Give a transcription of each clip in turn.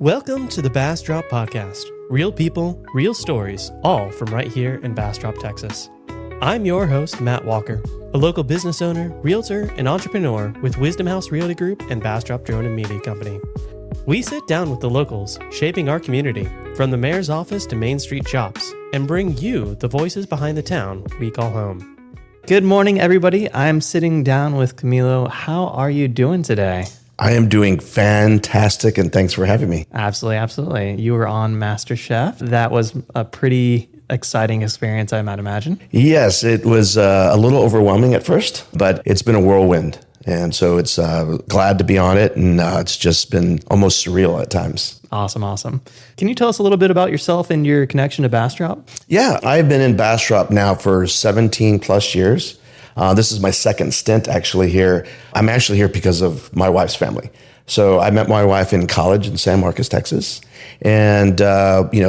Welcome to the Bastrop Podcast. Real people, real stories, all from right here in Bastrop, Texas. I'm your host, Matt Walker, a local business owner, realtor, and entrepreneur with Wisdom House Realty Group and Bastrop Drone and Media Company. We sit down with the locals, shaping our community, from the mayor's office to Main Street shops, and bring you the voices behind the town we call home. Good morning, everybody. I'm sitting down with Camilo. How are you doing today? I am doing fantastic, and thanks for having me. Absolutely. You were on MasterChef. That was a pretty exciting experience, I might imagine. Yes, it was a little overwhelming at first, but it's been a whirlwind. And so it's glad to be on it, and it's just been almost surreal at times. Awesome. Can you tell us a little bit about yourself and your connection to Bastrop? Yeah, I've been in Bastrop now for 17 plus years. This is my second stint actually here. I'm actually here because of my wife's family. So I met my wife in college in San Marcos, Texas. And,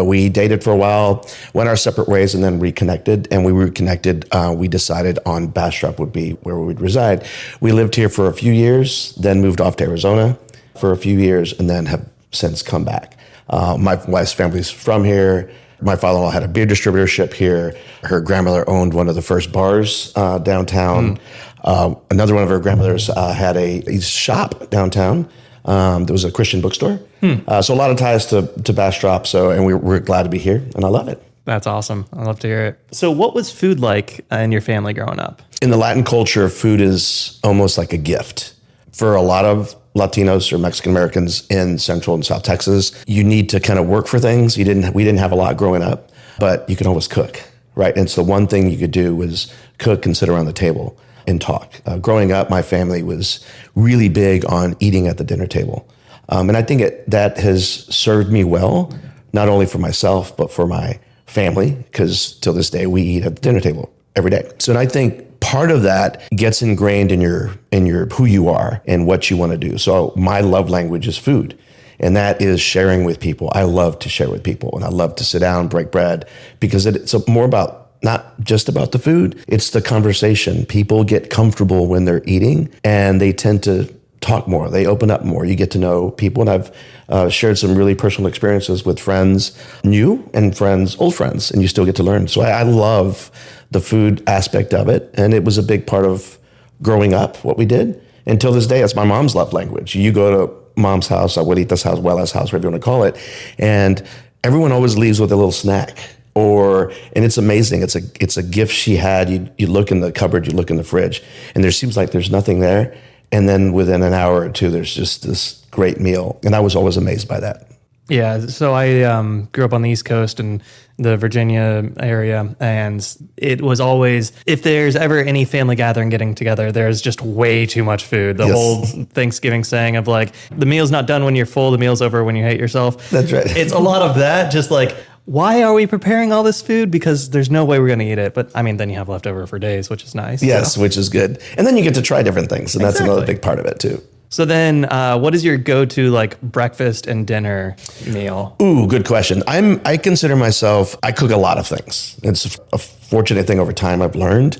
we dated for a while, went our separate ways, and then reconnected. And we reconnected. We decided on Bastrop would be where we would reside. We lived here for a few years, then moved off to Arizona for a few years, and then have since come back. My wife's family's from here. My father-in-law had a beer distributorship here. Her grandmother owned one of the first bars downtown. Another one of her grandmothers had a shop downtown. There was a Christian bookstore. So a lot of ties to Bastrop. And we're glad to be here, and I love it. That's awesome. I love to hear it. So what was food like in your family growing up? In the Latin culture, food is almost like a gift. For a lot of Latinos or Mexican Americans in Central and South Texas, you need to kind of work for things. We didn't have a lot growing up, but you could always cook, right? And so one thing you could do was cook and sit around the table and talk. Growing up, my family was really big on eating at the dinner table. And I think that has served me well, not only for myself, but for my family, because till this day, we eat at the dinner table every day. So I think part of that gets ingrained in your who you are and what you want to do. So my love language is food, and that is sharing with people. I love to share with people, and I love to sit down, break bread, because it's more about not just about the food. It's the conversation. People get comfortable when they're eating, and they tend to talk more. They open up more. You get to know people, and I've shared some really personal experiences with friends, new and friends, old friends, and you still get to learn. So I love the food aspect of it, and it was a big part of growing up, what we did. Until this day, it's my mom's love language. You go to mom's house, abuelita's house, abuela's house, whatever you want to call it, and everyone always leaves with a little snack. And it's amazing. It's a gift she had. You look in the cupboard, you look in the fridge, and there seems like there's nothing there. And then within an hour or two, there's just this great meal. And I was always amazed by that. Yeah, so I grew up on the East Coast in the Virginia area, and it was always, if there's ever any family gathering getting together, there's just way too much food. The whole Thanksgiving saying of like, the meal's not done when you're full, the meal's over when you hate yourself. That's right. It's a lot of that, just like, why are we preparing all this food? Because there's no way we're going to eat it. But I mean, then you have leftover for days, which is nice. Yes, which is good. And then you get to try different things, and that's another big part of it too. So then what is your go-to like breakfast and dinner meal? Ooh, good question. I consider myself, I cook a lot of things. It's a fortunate thing over time I've learned.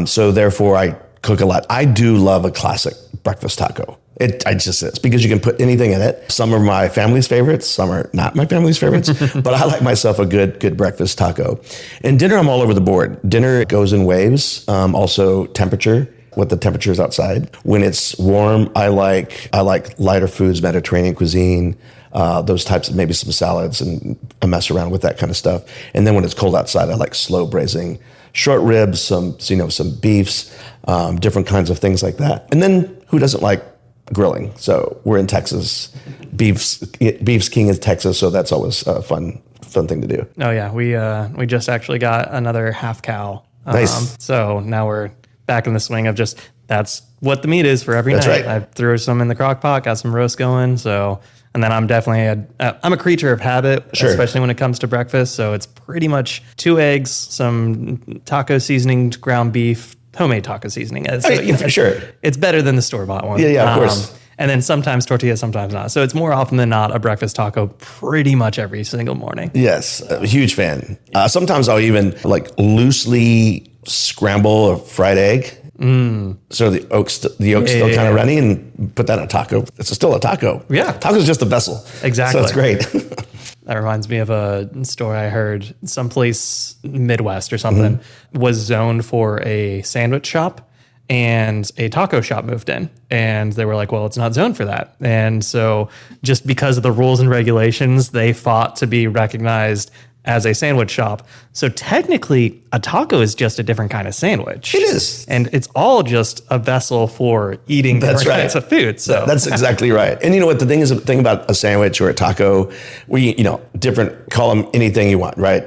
So therefore I cook a lot. I do love a classic breakfast taco. It just is, because you can put anything in it. Some are my family's favorites, some are not my family's favorites, but I like myself a good breakfast taco. And dinner, I'm all over the board. Dinner goes in waves. Also temperature, what the temperature is outside. When it's warm, I like lighter foods, Mediterranean cuisine, those types of, maybe some salads, and I mess around with that kind of stuff. And then when it's cold outside, I like slow braising short ribs, some beefs, different kinds of things like that. And then who doesn't like grilling? So we're in Texas. Beef's king in Texas, so that's always a fun thing to do. Oh yeah, we just actually got another half cow. Nice. So now we're back in the swing of just, that's what the meat is for every night. Right. I threw some in the crock pot, got some roast going. So, and then I'm definitely I'm a creature of habit, especially when it comes to breakfast. So it's pretty much 2 eggs, some taco seasoninged ground beef, homemade taco seasoning. For sure. It's better than the store-bought one. Yeah, of course. And then sometimes tortillas, sometimes not. So it's more often than not a breakfast taco pretty much every single morning. Yes, a huge fan. Sometimes I'll even like loosely scramble a fried egg So the yolk's still kind of runny, and put that in a taco. It's still a taco. Yeah. Taco's just a vessel. Exactly. So it's great. That reminds me of a story I heard. Someplace Midwest or something was zoned for a sandwich shop, and a taco shop moved in, and they were like, well, it's not zoned for that. And so just because of the rules and regulations, they fought to be recognized as a sandwich shop. So technically, a taco is just a different kind of sandwich. It is. And it's all just a vessel for eating different kinds of food. So that's exactly right. And you know what the thing about a sandwich or a taco, different, call them anything you want, right?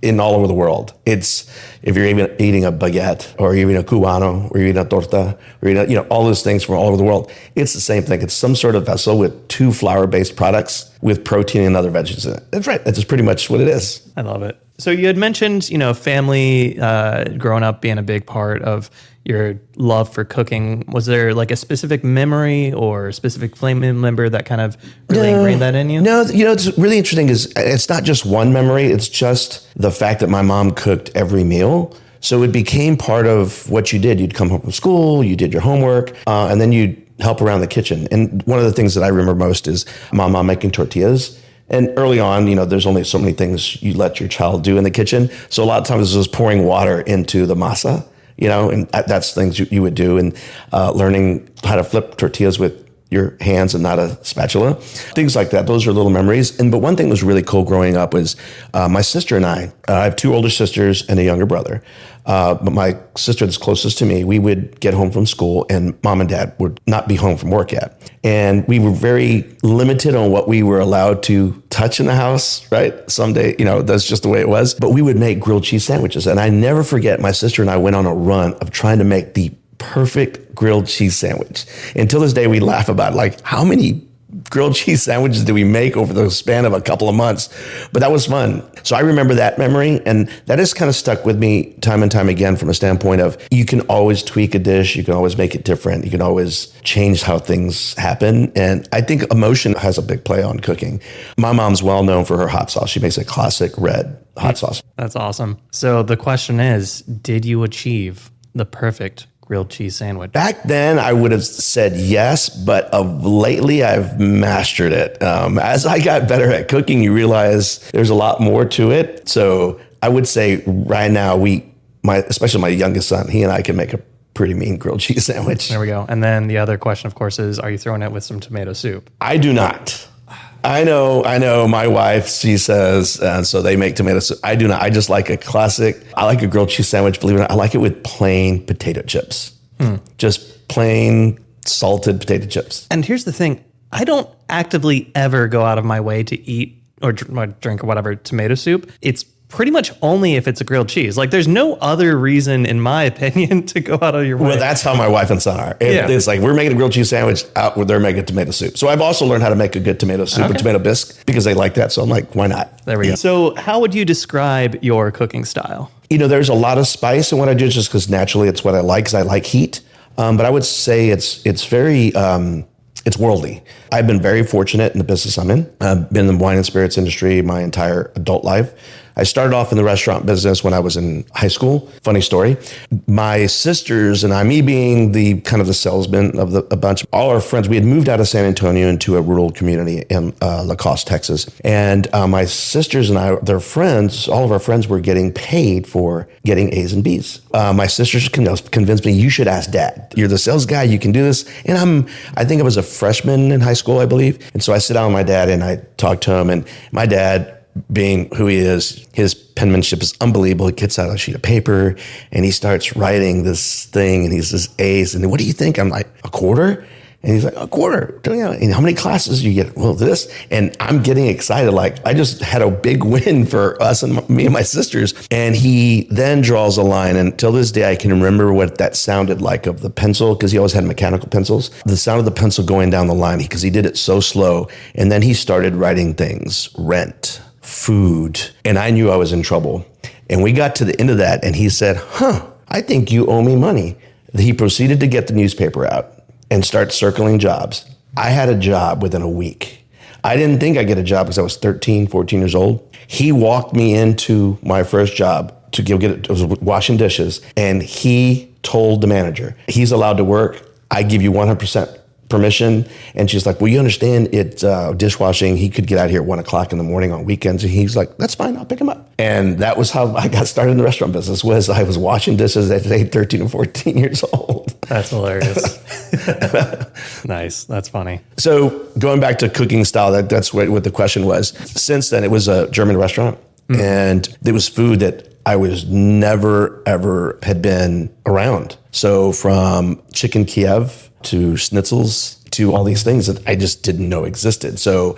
In all over the world. It's, if you're even eating a baguette or you're eating a cubano or you're eating a torta or all those things from all over the world, it's the same thing. It's some sort of vessel with two flour-based products with protein and other veggies in it. That's right. That's just pretty much what it is. I love it. So you had mentioned, family growing up being a big part of your love for cooking. Was there like a specific memory or a specific family member that kind of really ingrained that in you? No, it's really interesting is it's not just one memory. It's just the fact that my mom cooked every meal. So it became part of what you did. You'd come home from school, you did your homework, and then you'd help around the kitchen. And one of the things that I remember most is my mom making tortillas. And early on, there's only so many things you let your child do in the kitchen. So a lot of times it was pouring water into the masa, and that's things you would do. And learning how to flip tortillas with your hands and not a spatula, things like that. Those are little memories. But one thing that was really cool growing up was my sister and I have two older sisters and a younger brother. But my sister that's closest to me, we would get home from school and mom and dad would not be home from work yet. And we were very limited on what we were allowed to touch in the house, right? Someday, that's just the way it was. But we would make grilled cheese sandwiches. And I never forget, my sister and I went on a run of trying to make the perfect grilled cheese sandwich. Until this day, we laugh about how many grilled cheese sandwiches did we make over the span of a couple of months? But that was fun. So I remember that memory, and that has kind of stuck with me time and time again from a standpoint of you can always tweak a dish, you can always make it different, you can always change how things happen. And I think emotion has a big play on cooking. My mom's well known for her hot sauce. She makes a classic red hot sauce. That's awesome. So the question is, did you achieve the perfect grilled cheese sandwich? Back then, I would have said yes, but of lately, I've mastered it. As I got better at cooking, you realize there's a lot more to it. So I would say right now, especially my youngest son, he and I can make a pretty mean grilled cheese sandwich. There we go. And then the other question, of course, is, are you throwing it with some tomato soup? I do not. I know my wife, she says, and so they make tomato soup. I do not. I just like a grilled cheese sandwich. Believe it or not, I like it with plain potato chips. Just plain salted potato chips. And here's the thing. I don't actively ever go out of my way to eat or drink or whatever tomato soup. It's pretty much only if it's a grilled cheese. There's no other reason, in my opinion, to go out of your way. Well, that's how my wife and son are. It's like, we're making a grilled cheese sandwich, they're making tomato soup. So I've also learned how to make a good tomato soup and tomato bisque because they like that. So I'm like, why not? There we go. So how would you describe your cooking style? There's a lot of spice in what I do just because naturally it's what I like, because I like heat. But I would say it's very... it's worldly. I've been very fortunate in the business I'm in. I've been in the wine and spirits industry my entire adult life. I started off in the restaurant business when I was in high school. Funny story. My sisters and I, me being the kind of the salesman of a bunch, all our friends, we had moved out of San Antonio into a rural community in La Crosse, Texas. And my sisters and I, all of our friends were getting paid for getting A's and B's. My sisters convinced me, you should ask Dad. You're the sales guy, you can do this. And I think I was a freshman in high school, I believe. And so I sit down with my dad and I talk to him, and my dad, being who he is, his penmanship is unbelievable. He gets out a sheet of paper and he starts writing this thing, and he says A's. And what do you think? I'm like, a quarter? And he's like, a quarter. And how many classes do you get? Well, this. And I'm getting excited. I just had a big win for us and me and my sisters. And he then draws a line. And till this day, I can remember what that sounded like of the pencil, because he always had mechanical pencils. The sound of the pencil going down the line, because he did it so slow. And then he started writing things, rent, food. And I knew I was in trouble. And we got to the end of that, and he said, I think you owe me money. He proceeded to get the newspaper out and start circling jobs. I had a job within a week. I didn't think I'd get a job because I was 13, 14 years old. He walked me into my first job to go get it. It was washing dishes. And he told the manager, he's allowed to work. I give you 100% permission. And she's like, well, you understand it's dishwashing. He could get out here at 1 o'clock in the morning on weekends. And he's like, that's fine. I'll pick him up. And that was how I got started in the restaurant business, was I was washing dishes at 13 and 14 years old. That's hilarious. Nice. That's funny. So going back to cooking style, that's what the question was. Since then, it was a German restaurant. And it was food that I was never, ever had been around. So from chicken Kiev to schnitzels to all these things that I just didn't know existed. So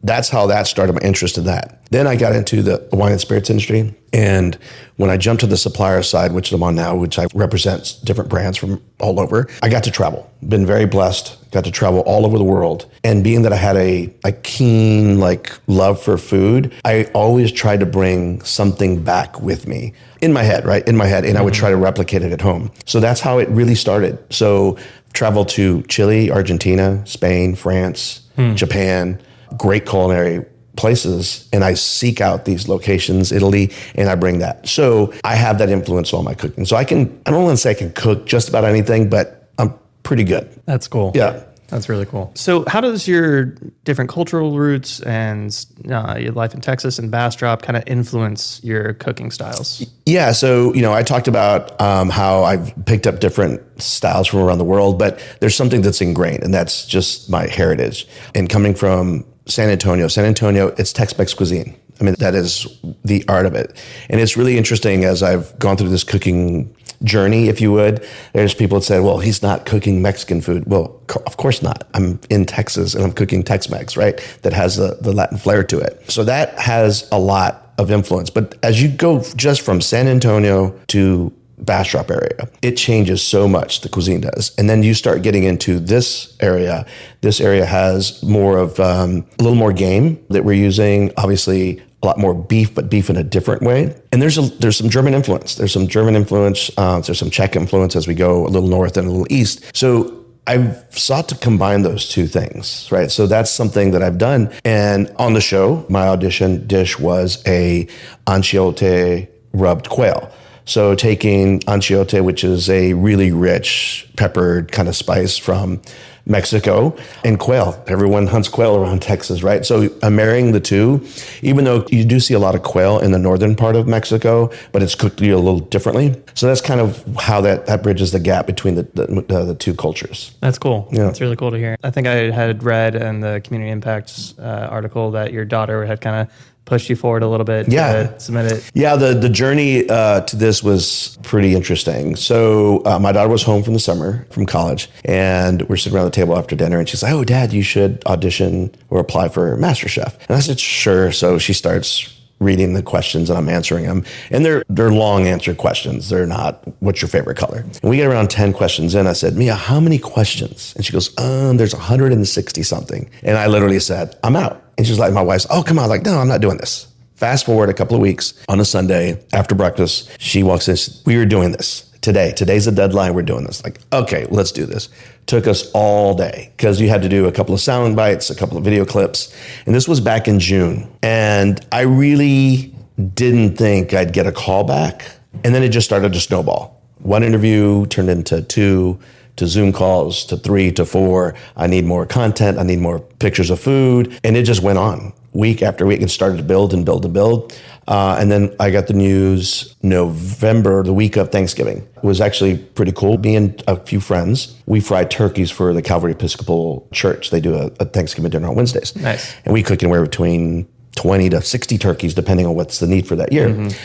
that's how that started my interest in that. Then I got into the wine and spirits industry. And when I jumped to the supplier side, which I'm on now, which I represent different brands from all over, I got to travel. Been very blessed, got to travel all over the world. And being that I had a keen love for food, I always tried to bring something back with me in my head, right? In my head. And I would try to replicate it at home. So that's how it really started. So traveled to Chile, Argentina, Spain, France, Japan, great culinary places. And I seek out these locations, Italy, and I bring that. So I have that influence on my cooking. So I don't want to say I can cook just about anything, but I'm pretty good. That's cool. Yeah. That's really cool. So how does your different cultural roots and your life in Texas and Bastrop kind of influence your cooking styles? Yeah. So, I talked about how I've picked up different styles from around the world, but there's something that's ingrained, and that's just my heritage. And coming from San Antonio, it's Tex-Mex cuisine. I mean, that is the art of it. And it's really interesting as I've gone through this cooking journey, if you would. There's people that said, well, he's not cooking Mexican food. Well, of course not. I'm in Texas and I'm cooking Tex-Mex, right? That has the Latin flair to it. So that has a lot of influence. But as you go just from San Antonio to Bastrop area, it changes so much, the cuisine does. And then you start getting into this area. This area has more of a little more game that we're using, obviously a lot more beef, but beef in a different way. And there's some German influence. There's some Czech influence as we go a little north and a little east. So I've sought to combine those two things, right? So that's something that I've done. And on the show, my audition dish was a anciote rubbed quail. So taking anciote, which is a really rich peppered kind of spice from Mexico, and quail. Everyone hunts quail around Texas, right? So I'm marrying the two, even though you do see a lot of quail in the northern part of Mexico, but it's cooked a little differently. So that's kind of how that bridges the gap between the two cultures. That's cool. Yeah. That's really cool to hear. I think I had read in the Community Impacts article that your daughter had kind of pushed you forward a little bit to submit it. Yeah, the journey to this was pretty interesting. So my daughter was home from the summer from college, and we're sitting around the table after dinner, and she's like, oh, Dad, you should audition or apply for MasterChef. And I said, sure. So she starts reading the questions, and I'm answering them. And they're long answer questions. They're not, what's your favorite color? And we get around 10 questions in. I said, Mia, how many questions? And she goes, there's 160 something. And I literally said, I'm out. And she's like, my wife's, oh, come on. Like, no, I'm not doing this. Fast forward a couple of weeks on a Sunday after breakfast, she walks in, we are doing this today. Today's the deadline. We're doing this. Like, okay, let's do this. Took us all day because you had to do a couple of sound bites, a couple of video clips. And this was back in June. And I really didn't think I'd get a call back. And then it just started to snowball. One interview turned into 2, to Zoom calls, to 3, to 4. I need more content. I need more pictures of food. And it just went on week after week. It started to build and build and build. And then I got the news November, the week of Thanksgiving. It was actually pretty cool. Me and a few friends, we fried turkeys for the Calvary Episcopal Church. They do a Thanksgiving dinner on Wednesdays. Nice. And we cook anywhere between 20 to 60 turkeys, depending on what's the need for that year. Mm-hmm.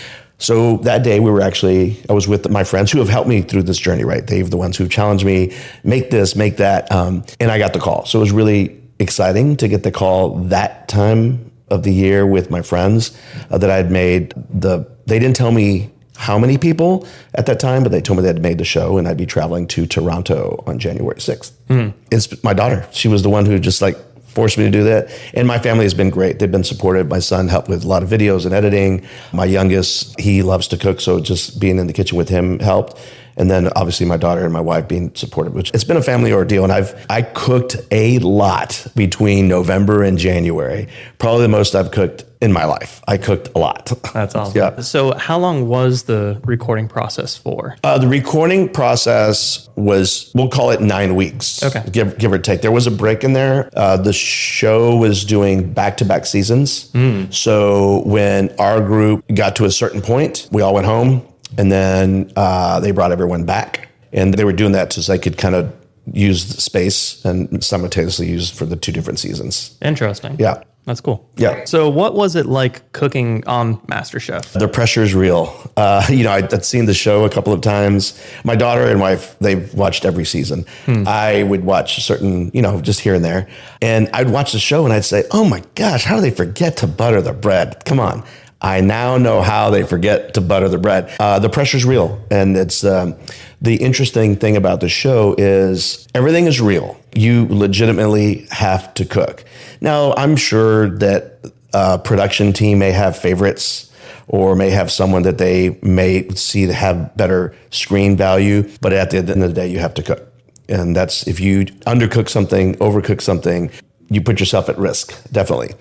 So that day I was with my friends who have helped me through this journey, right? They're the ones who challenged me, make this, make that. And I got the call. So it was really exciting to get the call that time of the year with my friends that I'd made they didn't tell me how many people at that time, but they told me they'd made the show and I'd be traveling to Toronto on January 6th. Mm-hmm. It's my daughter. She was the one who just forced me to do that. And my family has been great. They've been supportive. My son helped with a lot of videos and editing. My youngest, he loves to cook. So just being in the kitchen with him helped. And then obviously my daughter and my wife being supportive, which it's been a family ordeal. And I cooked a lot between November and January, probably the most I've cooked in my life. I cooked a lot. That's awesome. Yeah. So how long was the recording process for? The recording process was, we'll call it 9 weeks. Okay. Give or take. There was a break in there. The show was doing back-to-back seasons. So when our group got to a certain point, we all went home, and then they brought everyone back. And they were doing that so they could kind of use the space and simultaneously use for the 2 different seasons. Interesting. Yeah. That's cool. Yeah. So what was it like cooking on MasterChef? The pressure is real. I'd seen the show a couple of times. My daughter and wife, they've watched every season. I would watch certain, just here and there. And I'd watch the show and I'd say, oh my gosh, how do they forget to butter the bread? Come on. I now know how they forget to butter the bread. The pressure's real. And it's the interesting thing about the show is everything is real. You legitimately have to cook. Now, I'm sure that production team may have favorites or may have someone that they may see to have better screen value. But at the end of the day, you have to cook. And that's if you undercook something, overcook something, you put yourself at risk, definitely.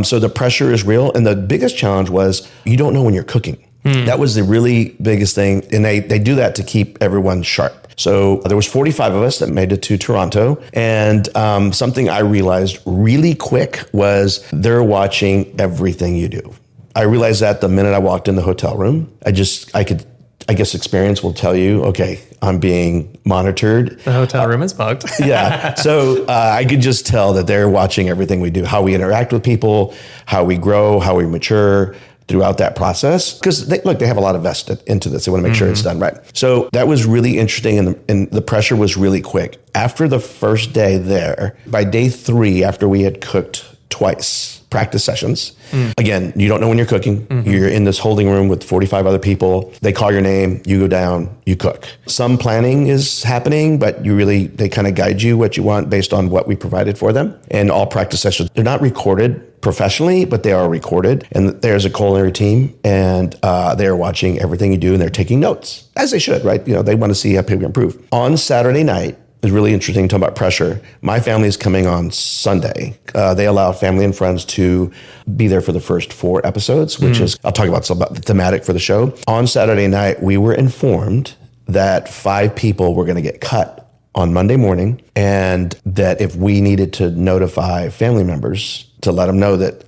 So the pressure is real. And the biggest challenge was you don't know when you're cooking. That was the really biggest thing. And they do that to keep everyone sharp. So there was 45 of us that made it to Toronto. And something I realized really quick was they're watching everything you do. I realized that the minute I walked in the hotel room. I guess experience will tell you, okay, I'm being monitored. The hotel room is bugged. Yeah. So I could just tell that they're watching everything we do, how we interact with people, how we grow, how we mature throughout that process. Because they have a lot invested into this. They want to make sure it's done right. So that was really interesting. And the pressure was really quick. After the first day there, by day 3, after we had cooked twice, practice sessions. Again, you don't know when you're cooking. You're in this holding room with 45 other people. They call your name, you go down, you cook. Some planning is happening, but they kind of guide you what you want based on what we provided for them. And all practice sessions, they're not recorded professionally, but they are recorded. And there's a culinary team and they're watching everything you do and they're taking notes, as they should, right? They want to see how people improve. On Saturday night, it's really interesting talking about pressure. My family is coming on Sunday. They allow family and friends to be there for the first 4 episodes, which is, I'll talk about some about the thematic for the show. On Saturday night, we were informed that 5 people were going to get cut on Monday morning, and that if we needed to notify family members to let them know that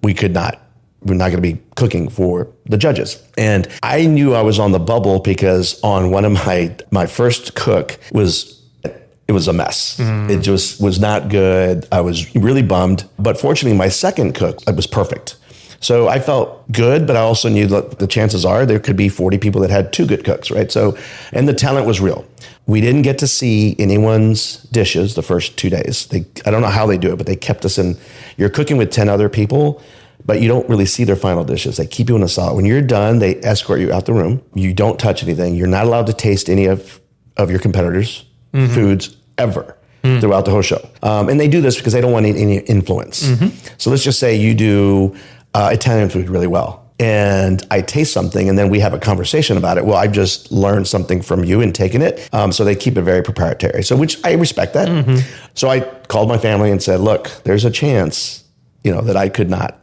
we're not going to be cooking for the judges. And I knew I was on the bubble because on one of my first cook it was a mess. It just was not good. I was really bummed. But fortunately, my second cook, it was perfect. So I felt good, but I also knew that the chances are there could be 40 people that had 2 good cooks, right? So, and the talent was real. We didn't get to see anyone's dishes the first 2 days. I don't know how they do it, but they kept us in. You're cooking with 10 other people, but you don't really see their final dishes. They keep you in a solid. When you're done, they escort you out the room. You don't touch anything. You're not allowed to taste any of your competitors' foods ever throughout the whole show. And they do this because they don't want any influence. So let's just say you do Italian food really well. And I taste something and then we have a conversation about it. Well, I've just learned something from you and taken it. So they keep it very proprietary. So which I respect that. So I called my family and said, look, there's a chance, that I could not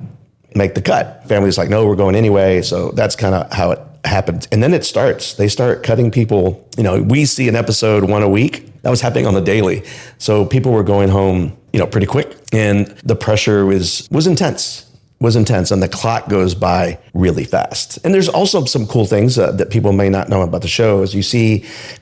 make the cut. Family's like, no, we're going anyway. So that's kind of how it happened. And then it starts. They start cutting people. We see an episode 1 a week. That was happening on the daily. So people were going home, pretty quick. And the pressure was intense. And the clock goes by really fast. And there's also some cool things that people may not know about the show. As if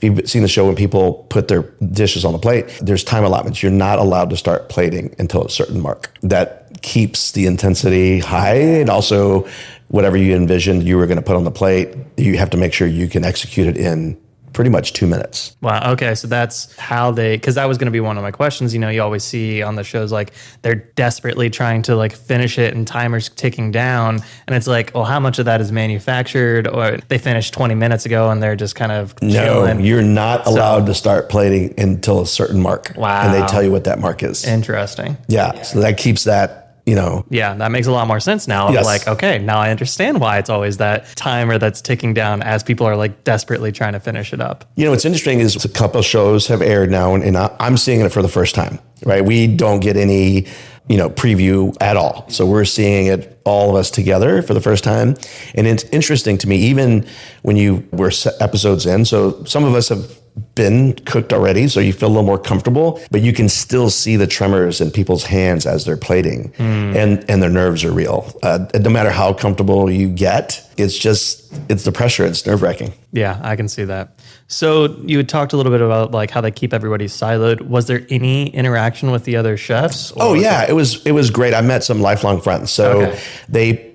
you've seen the show when people put their dishes on the plate, there's time allotments. You're not allowed to start plating until a certain mark. That keeps the intensity high. And also whatever you envisioned you were going to put on the plate, you have to make sure you can execute it in pretty much 2 minutes. Wow. Okay. So that's how because that was going to be one of my questions. You always see on the shows, like they're desperately trying to finish it and timers ticking down. And it's like, well, how much of that is manufactured or they finished 20 minutes ago and they're just kind of chilling? No, you're not allowed to start plating until a certain mark. Wow. And they tell you what that mark is. Interesting. Yeah. So that keeps that, Yeah, that makes a lot more sense now. Yes. Like, okay, now I understand why it's always that timer that's ticking down as people are like desperately trying to finish it up. What's interesting is a couple of shows have aired now, and I'm seeing it for the first time, right? We don't get any, preview at all. So we're seeing it, all of us together for the first time. And it's interesting to me, even when we're episodes in. So some of us have been cooked already, so you feel a little more comfortable, but you can still see the tremors in people's hands as they're plating, and their nerves are real. No matter how comfortable you get, it's the pressure. It's nerve-wracking. Yeah, I can see that. So you had talked a little bit about like how they keep everybody siloed. Was there any interaction with the other chefs? Oh yeah, it was great. I met some lifelong friends. So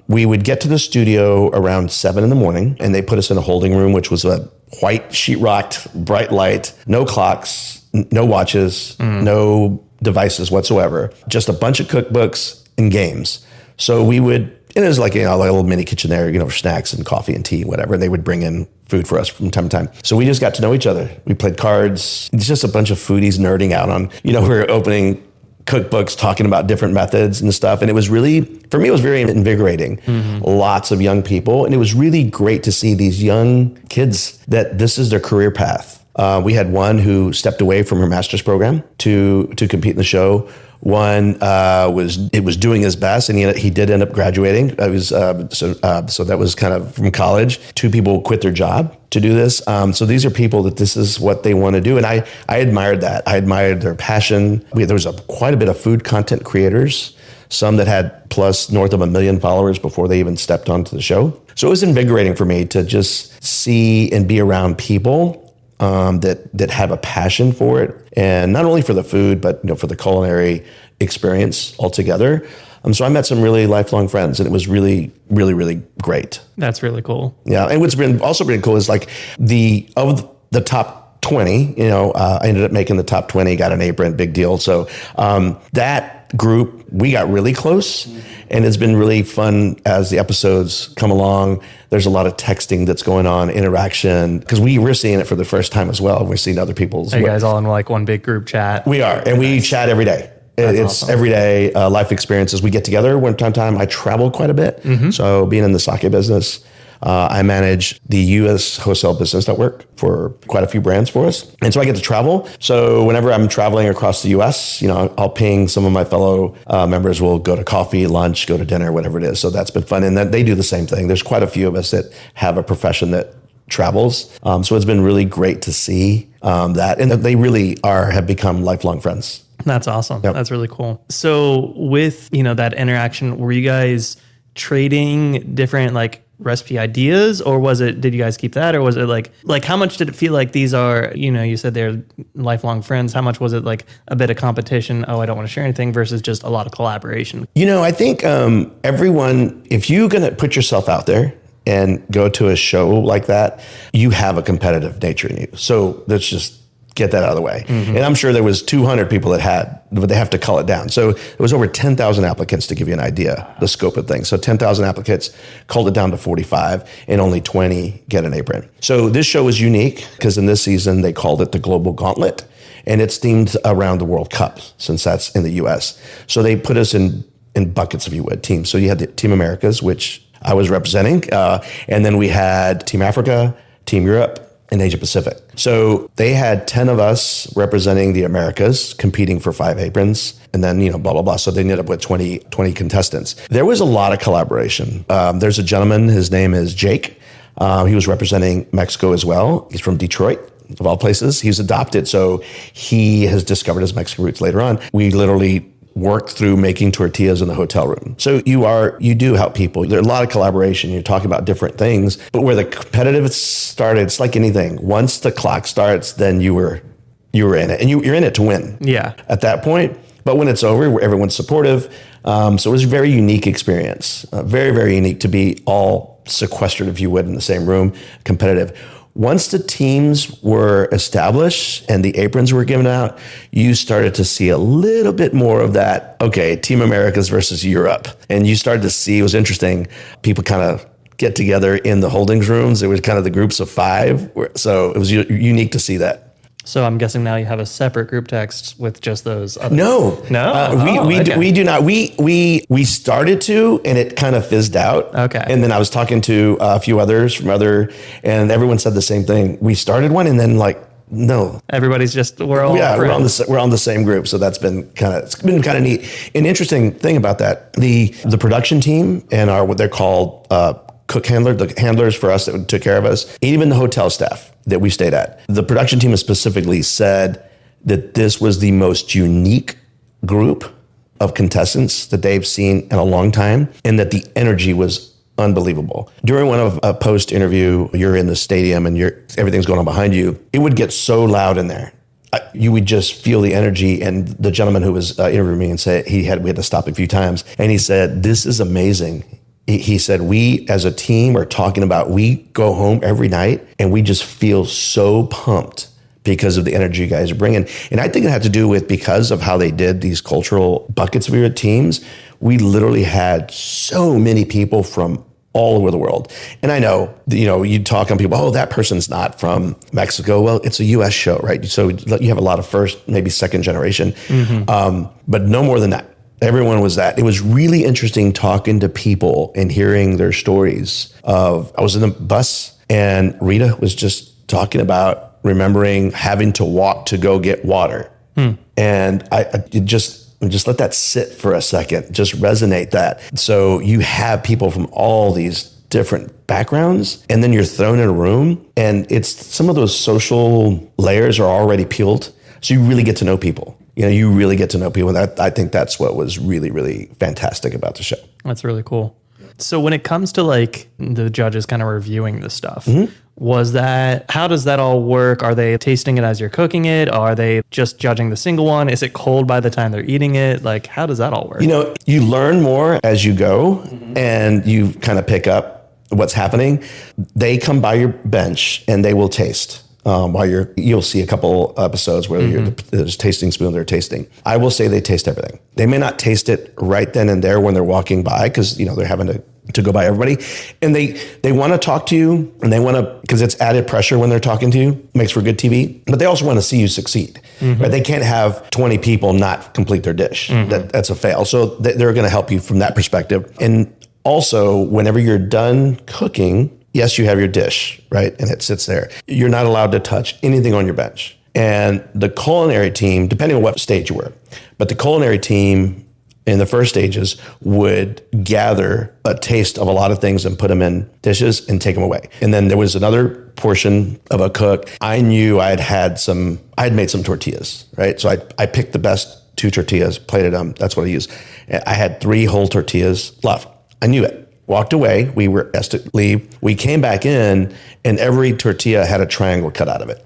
we would get to the studio around 7 a.m, and they put us in a holding room, which was a white sheetrocked, bright light, no clocks, no watches, no devices whatsoever, just a bunch of cookbooks and games. So we would, and it was like, like a little mini kitchen there, for snacks and coffee and tea, whatever. And they would bring in food for us from time to time. So we just got to know each other. We played cards. It's just a bunch of foodies nerding out on, we were opening cookbooks, talking about different methods and stuff. And it was really, for me, it was very invigorating. Lots of young people. And it was really great to see these young kids that this is their career path. We had one who stepped away from her master's program to compete in the show. One was doing his best, and he did end up graduating. It was so that was kind of from college. 2 people quit their job to do this. So these are people that this is what they want to do, and I admired that. I admired their passion. There was quite a bit of food content creators, some that had plus north of 1 million followers before they even stepped onto the show. So it was invigorating for me to just see and be around people that have a passion for it, and not only for the food, but for the culinary experience altogether. So I met some really lifelong friends, and it was really, really, really great. That's really cool. Yeah, and what's been also really cool is like of the top 20, I ended up making the top 20, got an apron, big deal. So that group, we got really close, and it's been really fun as the episodes come along. There's a lot of texting that's going on, interaction, because we're seeing it for the first time as well. We're seeing other people's. Are you guys all in like one big group chat? We are, and we chat every day. It's awesome. Everyday life experiences. We get together one time. I travel quite a bit. So being in the sake business, I manage the U.S. wholesale business network for quite a few brands for us. And so I get to travel. So whenever I'm traveling across the U.S., I'll ping some of my fellow members. We'll go to coffee, lunch, go to dinner, whatever it is. So that's been fun. And then they do the same thing. There's quite a few of us that have a profession that travels. So it's been really great to see that. And they really have become lifelong friends. That's awesome. Yep. That's really cool. So with, that interaction, were you guys trading different like recipe ideas, or did you guys keep that? Or was it like how much did it feel like these are, you said they're lifelong friends. How much was it like a bit of competition? Oh, I don't want to share anything versus just a lot of collaboration? I think everyone, if you're going to put yourself out there and go to a show like that, you have a competitive nature in you. So let's just get that out of the way. And I'm sure there was 200 people but they have to cull it down. So it was over 10,000 applicants, to give you an idea, the scope of things. So 10,000 applicants, culled it down to 45, and only 20 get an apron. So this show is unique because in this season, they called it the Global Gauntlet, and it's themed around the World Cup, since that's in the US. So they put us in buckets, if you would, teams. So you had the Team Americas, which I was representing, and then we had Team Africa, Team Europe, and Asia Pacific. So they had 10 of us representing the Americas, competing for 5 aprons, and then, blah, blah, blah. So they ended up with 20 contestants. There was a lot of collaboration. There's a gentleman, his name is Jake. He was representing Mexico as well. He's from Detroit, of all places. He was adopted, so he has discovered his Mexican roots later on. We literally worked through making tortillas in the hotel room. So you do help people. There's a lot of collaboration. You're talking about different things, but where the competitive started, it's like anything. Once the clock starts, then you were in it, and you're in it to win. Yeah. At that point. But when it's over, everyone's supportive. So it was a very unique experience. Very, very unique to be all sequestered, if you would, in the same room, competitive. Once the teams were established and the aprons were given out, you started to see a little bit more of that, okay, Team Americas versus Europe. And you started to see, it was interesting, people kind of get together in the holdings rooms. It was kind of the groups of 5. So it was unique to see that. So I'm guessing now you have a separate group text with just those other... No. We do not. We started to, and it kind of fizzed out. Okay. And then I was talking to a few others and everyone said the same thing. We started one, and then no. Everybody's just, we're all friends. We're on the same group. So that's been kind of neat. An interesting thing about that, the production team and what they're called cook handler, the handlers for us that took care of us, even the hotel staff that we stayed at. The production team specifically said that this was the most unique group of contestants that they've seen in a long time, and that the energy was unbelievable. During one of a post interview, you're in the stadium and everything's going on behind you. It would get so loud in there. You would just feel the energy. And the gentleman who was interviewing me and said we had to stop a few times, and he said, "This is amazing." He said, "We as a team are talking about, we go home every night and we just feel so pumped because of the energy you guys are bringing." And I think it had to do with, because of how they did these cultural buckets we were teams, we literally had so many people from all over the world. And I know, you talk on people, that person's not from Mexico. Well, it's a US show, right? So you have a lot of first, maybe second generation, but no more than that. Everyone was that. It was really interesting talking to people and hearing their stories I was in the bus, and Rita was just talking about remembering having to walk to go get water. And I just let that sit for a second, just resonate that. So you have people from all these different backgrounds, and then you're thrown in a room, and some of those social layers are already peeled. So you really get to know people. You really get to know people. And I think that's what was really, really fantastic about the show. That's really cool. So when it comes to the judges kind of reviewing the stuff, how does that all work? Are they tasting it as you're cooking it? Or are they just judging the single one? Is it cold by the time they're eating it? How does that all work? You learn more as you go, and you kind of pick up what's happening. They come by your bench and they will taste. You'll see a couple episodes where there's tasting spoon, they're tasting. I will say they taste everything. They may not taste it right then and there when they're walking by, because they're having to go by everybody, and they want to talk to you, and they want to, because it's added pressure when they're talking to you, makes for good TV, but they also want to see you succeed. Right? They can't have 20 people not complete their dish. That's a fail. So they're going to help you from that perspective. And also, whenever you're done cooking, yes, you have your dish, right? And it sits there. You're not allowed to touch anything on your bench. And the culinary team, depending on what stage you were, but the culinary team in the first stages would gather a taste of a lot of things and put them in dishes and take them away. And then there was another portion of a cook. I knew I had made some tortillas, right? So I picked the best 2 tortillas, plated them. That's what I used. I had 3 whole tortillas left. I knew it. Walked away. We were asked to leave. We came back in, and every tortilla had a triangle cut out of it.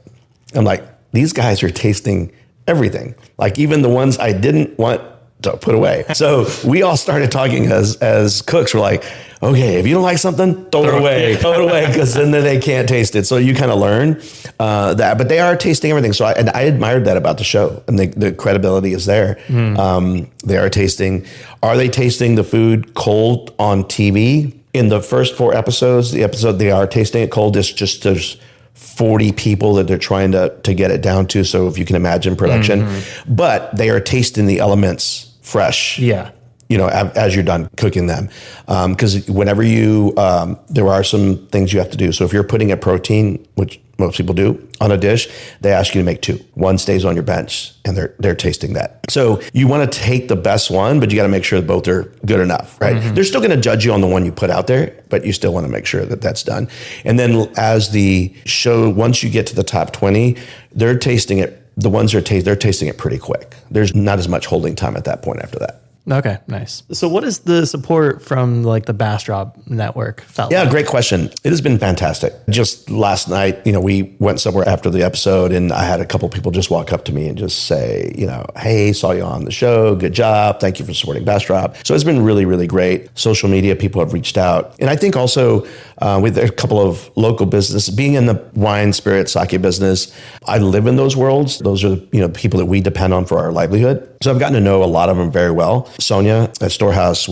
I'm like, these guys are tasting everything. Even the ones I didn't want to put away. So we all started talking as cooks. We're like, okay, if you don't like something, throw it away, because then they can't taste it. So you kind of learn that, but they are tasting everything. So I admired that about the show, and the credibility is there. They are tasting. Are they tasting the food cold on TV? In the first 4 episodes, they are tasting it cold. It's just there's 40 people that they're trying to get it down to. So if you can imagine production, but they are tasting the elements fresh. Yeah. As you're done cooking them. Because whenever there are some things you have to do. So if you're putting a protein, which most people do, on a dish, they ask you to make 2. One stays on your bench, and they're tasting that. So you want to take the best one, but you got to make sure that both are good enough, right? They're still going to judge you on the one you put out there, but you still want to make sure that that's done. And then as the show, once you get to the top 20, they're tasting it. The ones they're tasting it pretty quick. There's not as much holding time at that point after that. Okay, nice. So what is the support from the Bastrop network felt like? Great question. It has been fantastic. Just last night, we went somewhere after the episode, and I had a couple people just walk up to me and just say, hey, saw you on the show. Good job. Thank you for supporting Bastrop. So it's been really, really great. Social media, people have reached out. And I think also with a couple of local businesses, being in the wine, spirit, sake business, I live in those worlds. Those are people that we depend on for our livelihood. So I've gotten to know a lot of them very well. Sonia at Storehouse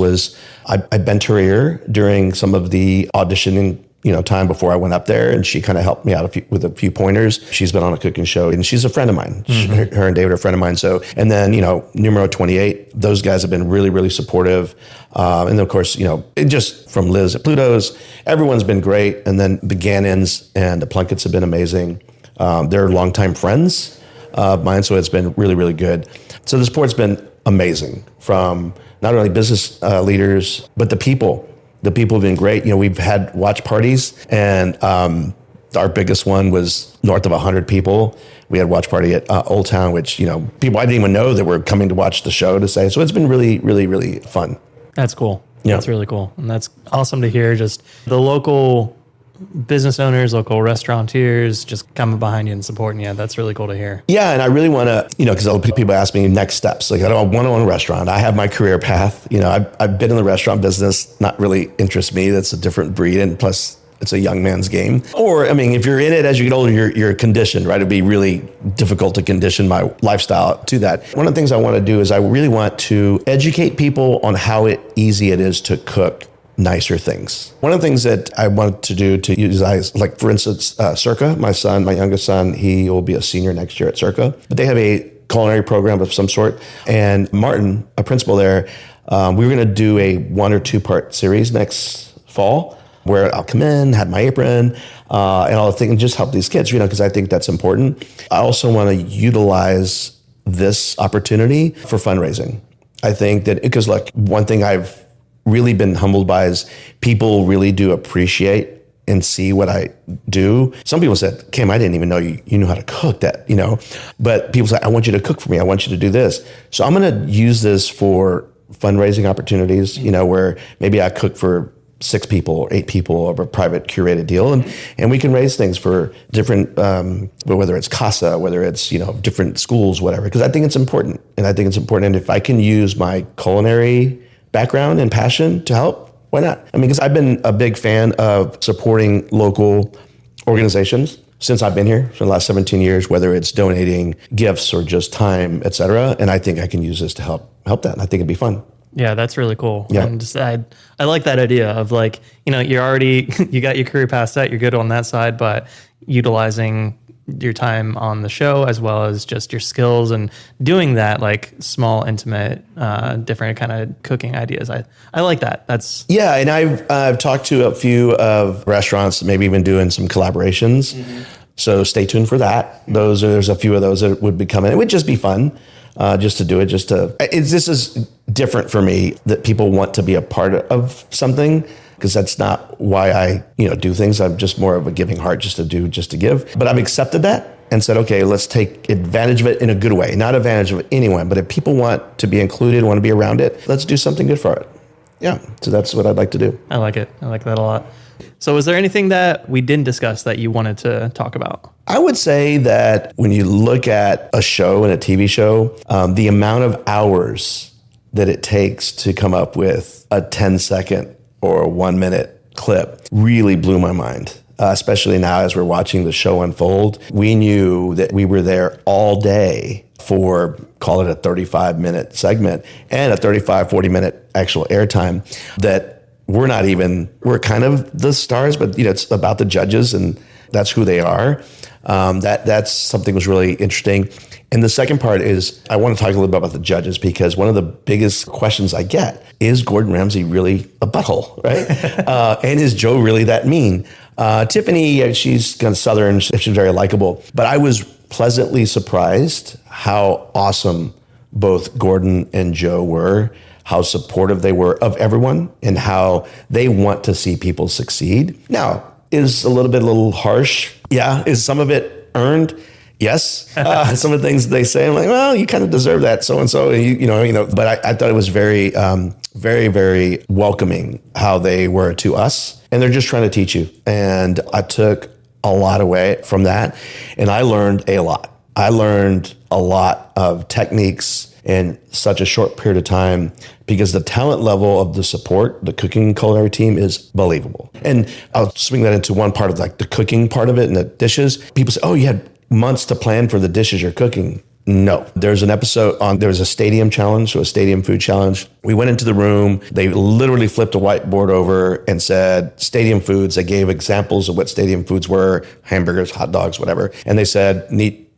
I bent her ear during some of the auditioning time before I went up there, and she kind of helped me out with a few pointers. She's been on a cooking show, and she's a friend of mine. Her and David are a friend of mine. So, and then, Numero 28, those guys have been really, really supportive. And then, of course, just from Liz at Pluto's, everyone's been great. And then the Gannons and the Plunketts have been amazing. They're longtime friends of mine, so it's been really, really good. So the support's been amazing from not only business leaders, but the people. The people have been great. We've had watch parties, and our biggest one was north of 100 people. We had a watch party at Old Town, which, people I didn't even know that were coming to watch the show to say. So it's been really, really, really fun. That's cool. Yeah. That's really cool. And that's awesome to hear. Just the local business owners, local restaurateurs just coming behind you and supporting you. That's really cool to hear. Yeah, and I really want to, because people ask me next steps. Like, I don't want to own a restaurant. I have my career path. I've been in the restaurant business, not really interests me. That's a different breed, and plus it's a young man's game. Or, if you're in it as you get older, you're conditioned, right? It'd be really difficult to condition my lifestyle to that. One of the things I want to do is I really want to educate people on how easy it is to cook nicer things. One of the things that I want to do to use eyes, like for instance, Circa, my youngest son, he will be a senior next year at Circa, but they have a culinary program of some sort. And Martin, a principal there, we were going to do a 1 or 2 part series next fall where I'll come in, have my apron, and all the things, and just help these kids, because I think that's important. I also want to utilize this opportunity for fundraising. I think that, because look, one thing I've really been humbled by is people really do appreciate and see what I do. Some people said, Cam, I didn't even know you knew how to cook that, but people say, I want you to cook for me. I want you to do this. So I'm going to use this for fundraising opportunities, where maybe I cook for 6 people or 8 people of a private curated deal. And we can raise things for different, whether it's CASA, whether it's, different schools, whatever, because I think it's important. And I think it's important. And if I can use my culinary background and passion to help, why not? Because I've been a big fan of supporting local organizations since I've been here for the last 17 years, whether it's donating gifts or just time, et cetera. And I think I can use this to help that. And I think it'd be fun. Yeah, that's really cool. Yeah. And just, I like that idea of like, you're already, you got your career past that, you're good on that side, but utilizing your time on the show as well as just your skills and doing that like small, intimate, different kind of cooking ideas. I like that. That's and I've talked to a few of restaurants, maybe even doing some collaborations. So stay tuned for that. There's a few of those that would be coming. It would just be fun. Just to do it, this is different for me that people want to be a part of something, because that's not why I, do things. I'm just more of a giving heart, just to give. But I've accepted that and said, okay, let's take advantage of it in a good way, not advantage of anyone, but if people want to be included, want to be around it, let's do something good for it. Yeah. So that's what I'd like to do. I like it. I like that a lot. So is there anything that we didn't discuss that you wanted to talk about? I would say that when you look at a show and a TV show, the amount of hours that it takes to come up with a 10-second or a 1-minute clip really blew my mind. Especially now as we're watching the show unfold. We knew that we were there all day for, call it a 35-minute segment and a 40-minute actual airtime, that we're kind of the stars, but it's about the judges and that's who they are. That's something that was really interesting. And the second part is I want to talk a little bit about the judges, because one of the biggest questions I get is Gordon Ramsay really a butthole, right? And is Joe really that mean? Tiffany, she's kind of Southern, she's very likable, but I was pleasantly surprised how awesome both Gordon and Joe were, how supportive they were of everyone, and how they want to see people succeed. Now, is a little harsh. Yeah. Is some of it earned? Yes. Some of the things they say, I'm like, well, you kind of deserve that, so-and-so, but I thought it was very, very, very welcoming how they were to us, and they're just trying to teach you. And I took a lot away from that, and I learned a lot. I learned a lot of techniques in such a short period of time, because the talent level of the support, the cooking culinary team, is believable. And I'll swing that into one part of like the cooking part of it and the dishes. People say, oh, you had months to plan for the dishes you're cooking. No, there's an episode there was a stadium challenge, so a stadium food challenge. We went into the room. They literally flipped a whiteboard over and said stadium foods. They gave examples of what stadium foods were, hamburgers, hot dogs, whatever. And they said,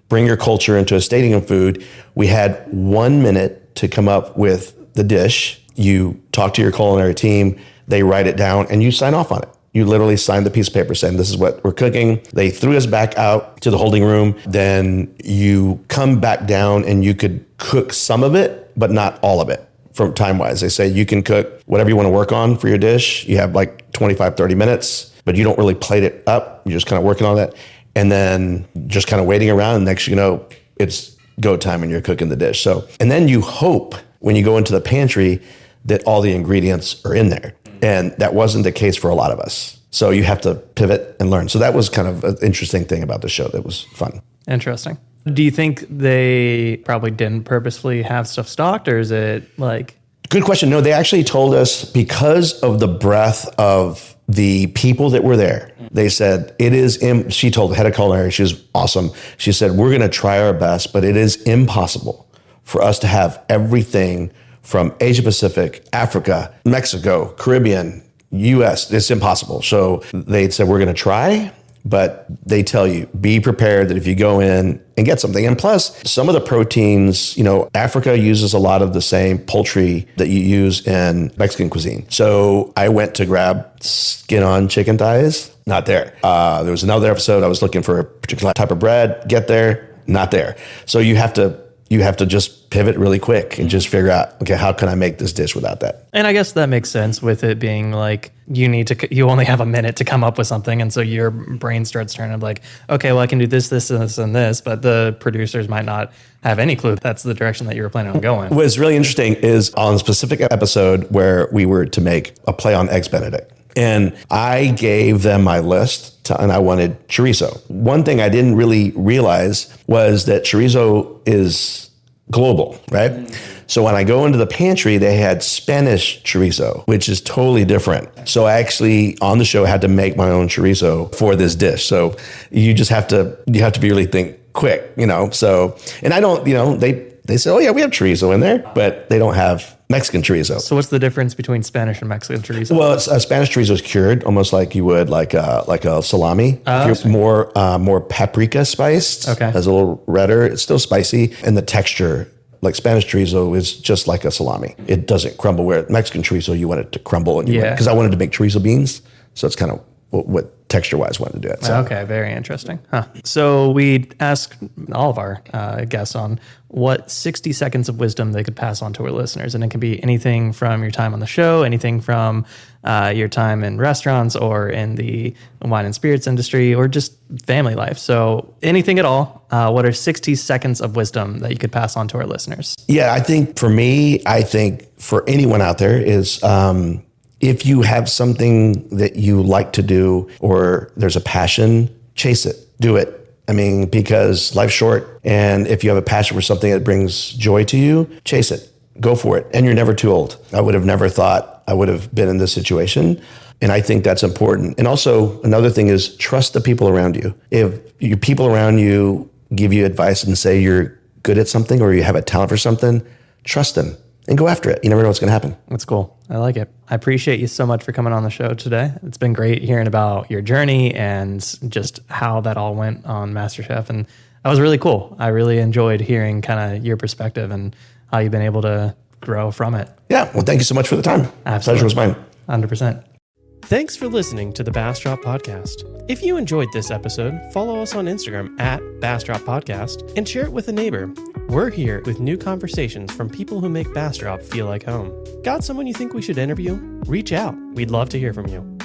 bring your culture into a stadium food. We had 1 minute to come up with the dish. You talk to your culinary team, they write it down, and you sign off on it. You literally signed the piece of paper saying, this is what we're cooking. They threw us back out to the holding room. Then you come back down and you could cook some of it, but not all of it from time-wise. They say you can cook whatever you want to work on for your dish. You have like 25, 30 minutes, but you don't really plate it up. You're just kind of working on that. And then just kind of waiting around. Next, it's go time and you're cooking the dish. And then you hope when you go into the pantry that all the ingredients are in there. And that wasn't the case for a lot of us. So you have to pivot and learn. So that was kind of an interesting thing about the show that was fun. Interesting. Do you think they probably didn't purposefully have stuff stocked, or is it like... Good question. No, they actually told us because of the breadth of the people that were there. They said, she told the head of culinary, she was awesome. She said, we're going to try our best, but it is impossible for us to have everything from Asia Pacific, Africa, Mexico, Caribbean, US. It's impossible. So they said, we're going to try, but they tell you, be prepared that if you go in and get something. And plus, some of the proteins, Africa uses a lot of the same poultry that you use in Mexican cuisine. So I went to grab skin-on chicken thighs, not there. There was another episode, I was looking for a particular type of bread, get there, not there. So you have to just pivot really quick and just figure out, okay, how can I make this dish without that? And I guess that makes sense with it being like, you only have a minute to come up with something. And so your brain starts turning like, okay, well, I can do this, this, and this, and this, but the producers might not have any clue that's the direction that you were planning on going. What's really interesting is on a specific episode where we were to make a play on Eggs Benedict. And I gave them my list and I wanted chorizo. One thing I didn't really realize was that chorizo is global, right? So when I go into the pantry, they had Spanish chorizo, which is totally different. So I actually, on the show, had to make my own chorizo for this dish. So you just have to be really think quick, So, and I don't, they say, oh yeah, we have chorizo in there, but they don't have Mexican chorizo. So what's the difference between Spanish and Mexican chorizo? Well, Spanish chorizo is cured, almost like you would like a salami. If you're more paprika spiced, okay, as a little redder. It's still spicy, and the texture, like Spanish chorizo, is just like a salami. It doesn't crumble. Where Mexican chorizo, you want it to crumble, and because I wanted to make chorizo beans, so it's kind of what texture-wise wanted to do it. So. Okay, very interesting. So we ask all of our guests on what 60 seconds of wisdom they could pass on to our listeners. And it can be anything from your time on the show, anything from your time in restaurants or in the wine and spirits industry, or just family life. So anything at all. What are 60 seconds of wisdom that you could pass on to our listeners? Yeah, I think for anyone out there is... if you have something that you like to do or there's a passion, chase it, do it. Because life's short. And if you have a passion for something that brings joy to you, chase it, go for it. And you're never too old. I would have never thought I would have been in this situation. And I think that's important. And also another thing is trust the people around you. If your people around you give you advice and say you're good at something or you have a talent for something, trust them. And go after it. You never know what's going to happen. That's cool. I like it. I appreciate you so much for coming on the show today. It's been great hearing about your journey and just how that all went on MasterChef. And that was really cool. I really enjoyed hearing kind of your perspective and how you've been able to grow from it. Yeah. Well, thank you so much for the time. Absolutely. Pleasure was mine. 100%. Thanks for listening to the Bastrop Podcast. If you enjoyed this episode, follow us on Instagram at Bastrop Podcast and share it with a neighbor. We're here with new conversations from people who make Bastrop feel like home. Got someone you think we should interview? Reach out. We'd love to hear from you.